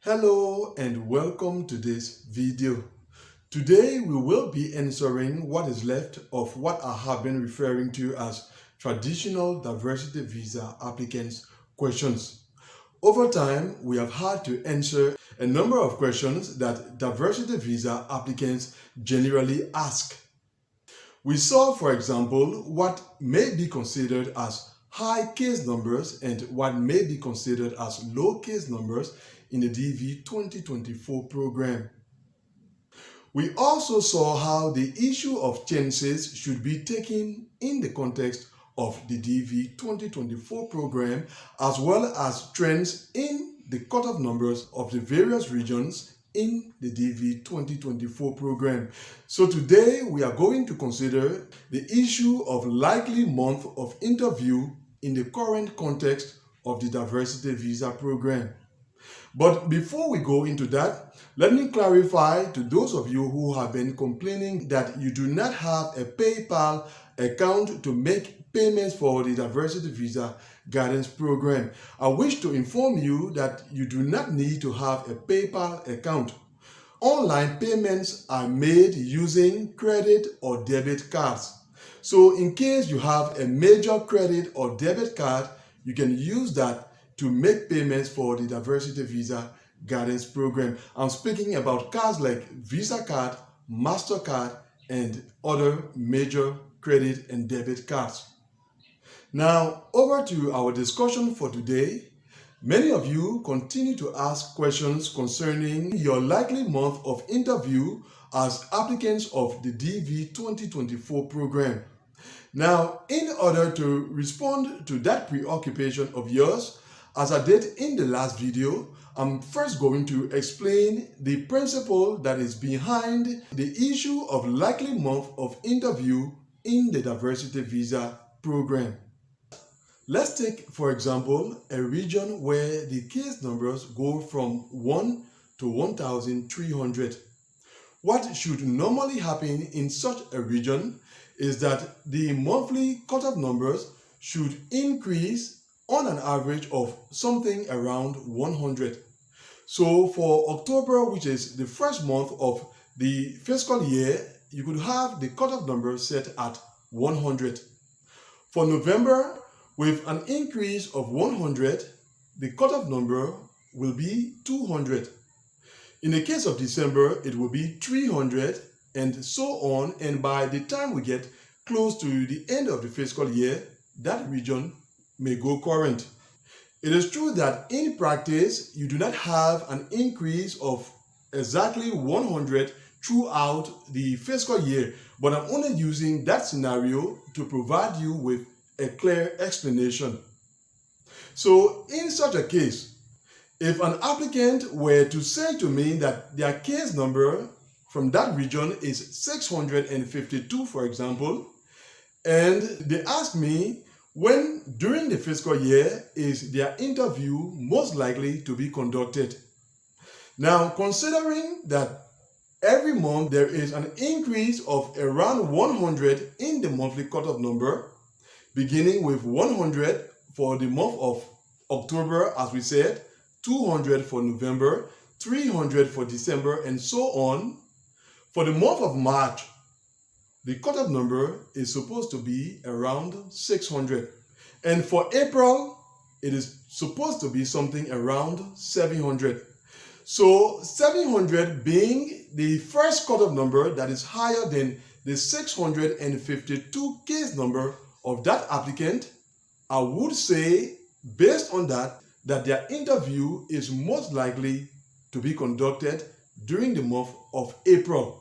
Hello and welcome to this video. Today we will be answering what is left of what I have been referring to as traditional diversity visa applicants questions. Over time, we have had to answer a number of questions that diversity visa applicants generally ask. We saw, for example, what may be considered as high case numbers and what may be considered as low case numbers in the DV 2024 program. We also saw how the issue of chances should be taken in the context of the DV 2024 program, as well as trends in the cutoff numbers of the various regions in the DV 2024 program. So today we are going to consider the issue of likely month of interview in the current context of the diversity visa program. But before we go into that, let me clarify to those of you who have been complaining that you do not have a PayPal account to make payments for the diversity visa guidance program. I wish to inform you that you do not need to have a PayPal account. Online payments are made using credit or debit cards. So in case you have a major credit or debit card, you can use that to make payments for the diversity visa guidance program. I'm speaking about cards like Visa card, MasterCard, and other major credit and debit cards. Now, over to our discussion for today. Many of you continue to ask questions concerning your likely month of interview as applicants of the DV 2024 program. Now, in order to respond to that preoccupation of yours, as I did in the last video, I'm first going to explain the principle that is behind the issue of likely month of interview in the diversity visa program. Let's take, for example, a region where the case numbers go from 1 to 1,300. What should normally happen in such a region is that the monthly cutoff numbers should increase on an average of something around 100. So for October, which is the first month of the fiscal year, you could have the cutoff number set at 100. For November, with an increase of 100, the cutoff number will be 200. In the case of December, it will be 300 and so on. And by the time we get close to the end of the fiscal year, that region may go current. It is true that in practice, you do not have an increase of exactly 100 throughout the fiscal year, but I'm only using that scenario to provide you with a clear explanation. So in such a case, if an applicant were to say to me that their case number from that region is 652, for example, and they ask me when during the fiscal year is their interview most likely to be conducted. Now, considering that every month there is an increase of around 100 in the monthly cutoff number, beginning with 100 for the month of October, as we said, 200 for November, 300 for December, and so on. For the month of March, the cutoff number is supposed to be around 600. And for April, it is supposed to be something around 700. So 700 being the first cutoff number that is higher than the 652 case number of that applicant, I would say, based on that their interview is most likely to be conducted during the month of April.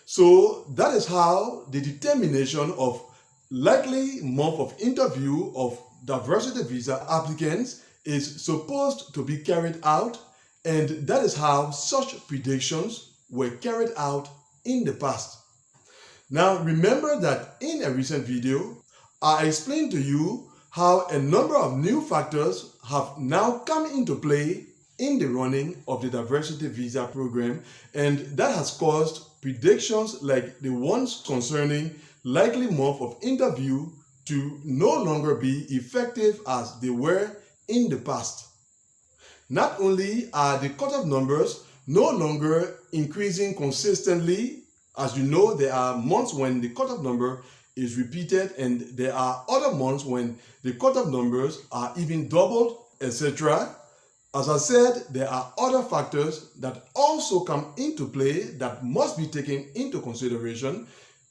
So that is how the determination of likely month of interview of diversity visa applicants is supposed to be carried out, and that is how such predictions were carried out in the past. Now remember that in a recent video, I explained to you how a number of new factors have now come into play in the running of the diversity visa program, and that has caused predictions like the ones concerning likely month of interview to no longer be effective as they were in the past. Not only are the cutoff numbers no longer increasing consistently, as you know, there are months when the cutoff number is repeated and there are other months when the cutoff numbers are even doubled, etc. As I said, there are other factors that also come into play that must be taken into consideration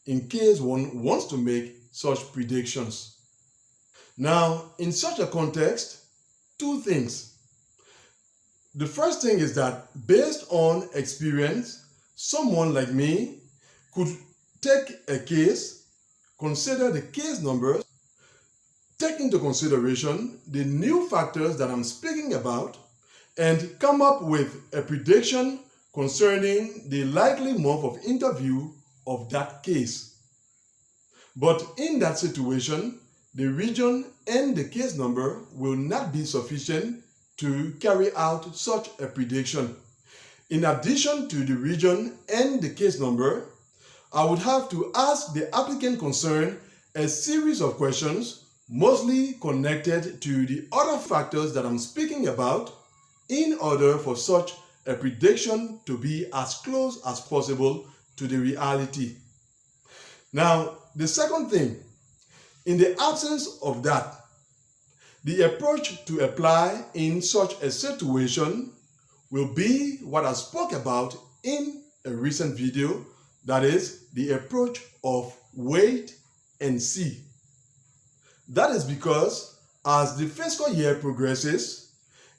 in case one wants to make such predictions. Now, in such a context, two things. The first thing is that based on experience, someone like me could take a case, consider the case numbers, take into consideration the new factors that I'm speaking about, and come up with a prediction concerning the likely month of interview of that case. But in that situation, the region and the case number will not be sufficient to carry out such a prediction. In addition to the region and the case number, I would have to ask the applicant concerned a series of questions, mostly connected to the other factors that I'm speaking about, in order for such a prediction to be as close as possible to the reality. Now, the second thing, in the absence of that, the approach to apply in such a situation will be what I spoke about in a recent video, that is the approach of wait and see. That is because as the fiscal year progresses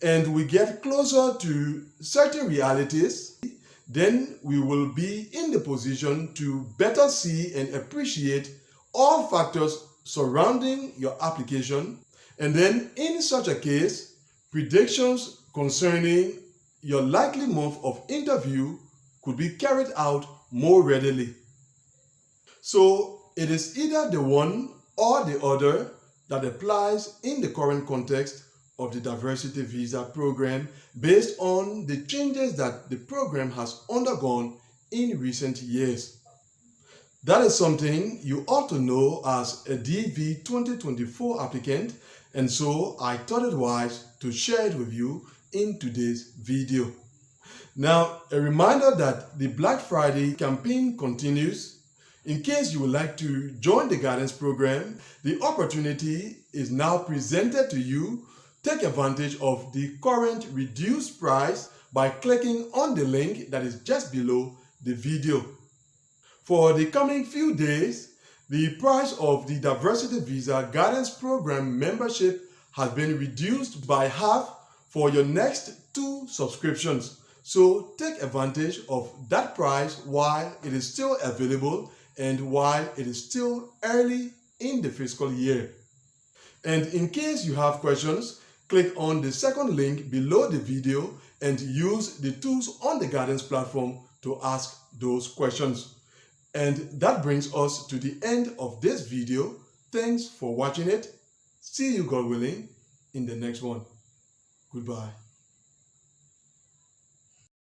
and we get closer to certain realities, then we will be in the position to better see and appreciate all factors surrounding your application. And then in such a case, predictions concerning your likely month of interview could be carried out more readily. So it is either the one or the other that applies in the current context of the diversity visa program based on the changes that the program has undergone in recent years. That is something you ought to know as a DV 2024 applicant, and so I thought it wise to share it with you in today's video. Now, a reminder that the Black Friday campaign continues. In case you would like to join the guidance program, the opportunity is now presented to you. Take advantage of the current reduced price by clicking on the link that is just below the video. For the coming few days, the price of the Diversity Visa Guidance Program membership has been reduced by half for your next 2 subscriptions. So take advantage of that price while it is still available and while it is still early in the fiscal year. And in case you have questions, click on the second link below the video and use the tools on the guidance platform to ask those questions. And that brings us to the end of this video. Thanks for watching it. See you, God willing, in the next one. Goodbye.